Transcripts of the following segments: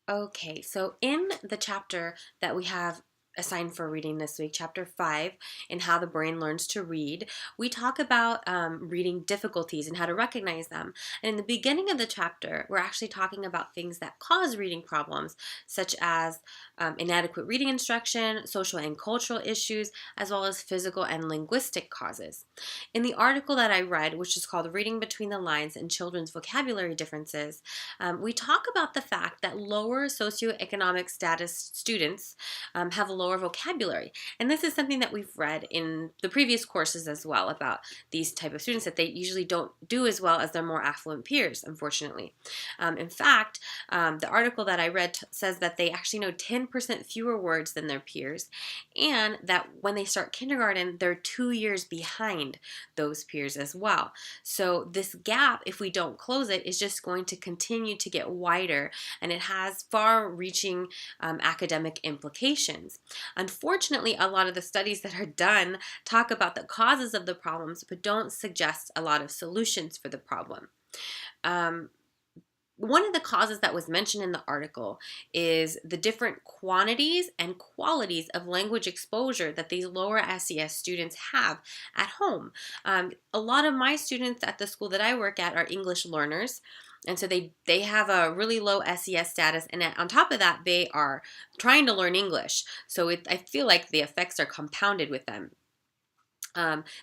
Okay, so in the chapter that we have assigned for reading this week, chapter 5, in How the Brain Learns to Read, we talk about reading difficulties and how to recognize them. And in the beginning of the chapter, we're actually talking about things that cause reading problems, such as inadequate reading instruction, social and cultural issues, as well as physical and linguistic causes. In the article that I read, which is called Reading Between the Lines and Children's Vocabulary Differences, we talk about the fact that lower socioeconomic status students have a lower vocabulary. And this is something that we've read in the previous courses as well about these type of students, that they usually don't do as well as their more affluent peers, unfortunately. In fact, the article that I read says that they actually know 10% fewer words than their peers, and that when they start kindergarten, they're 2 years behind those peers as well. So this gap, if we don't close it, is just going to continue to get wider, and it has far-reaching academic implications. Unfortunately, a lot of the studies that are done talk about the causes of the problems, but don't suggest a lot of solutions for the problem. Um, One of the causes that was mentioned in the article is the different quantities and qualities of language exposure that these lower SES students have at home. A lot of my students at the school that I work at are English learners. And so they have a really low SES status, and on top of that, they are trying to learn English. So I feel like the effects are compounded with them.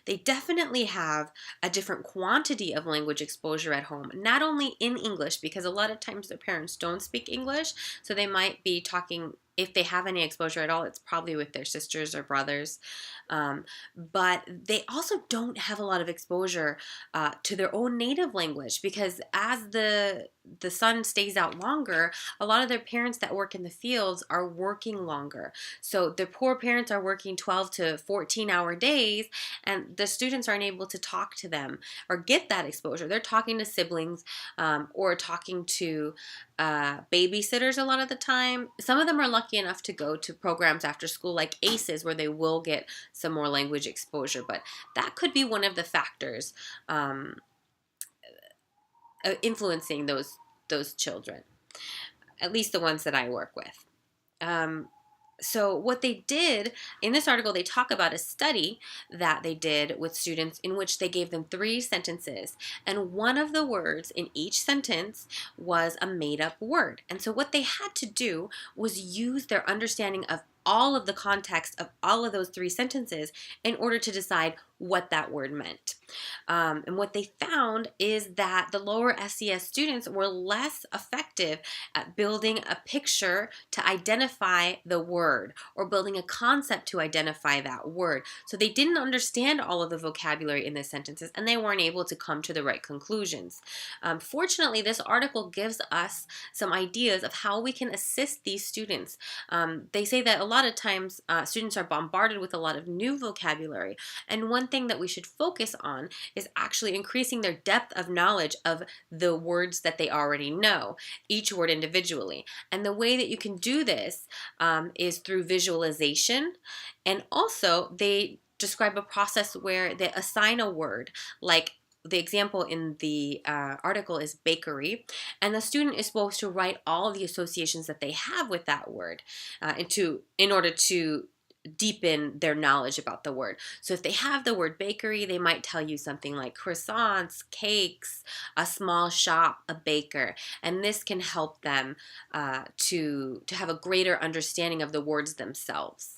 They definitely have a different quantity of language exposure at home, not only in English, because a lot of times their parents don't speak English, so they might be talking, if they have any exposure at all, it's probably with their sisters or brothers. But they also don't have a lot of exposure to their own native language, because as the sun stays out longer, a lot of their parents that work in the fields are working longer. So the poor parents are working 12 to 14-hour days, and the students aren't able to talk to them or get that exposure. They're talking to siblings or talking to babysitters a lot of the time. Some of them are lucky enough to go to programs after school like ACEs, where they will get some more language exposure, but that could be one of the factors influencing those children, at least the ones that I work with. Um, so what they did in this article, they talk about a study that they did with students in which they gave them 3 sentences, and one of the words in each sentence was a made-up word. And so what they had to do was use their understanding of all of the context of all of those 3 sentences in order to decide what that word meant. And what they found is that the lower SES students were less effective at building a picture to identify the word, or building a concept to identify that word. So they didn't understand all of the vocabulary in the sentences, and they weren't able to come to the right conclusions. Fortunately, this article gives us some ideas of how we can assist these students. They say that a lot of times students are bombarded with a lot of new vocabulary, and one thing that we should focus on is actually increasing their depth of knowledge of the words that they already know, each word individually. And the way that you can do this is through visualization. And also, they describe a process where they assign a word, like the example in the article is bakery, and the student is supposed to write all the associations that they have with that word in order to deepen their knowledge about the word. So if they have the word bakery, they might tell you something like croissants, cakes, a small shop, a baker, and this can help them to have a greater understanding of the words themselves.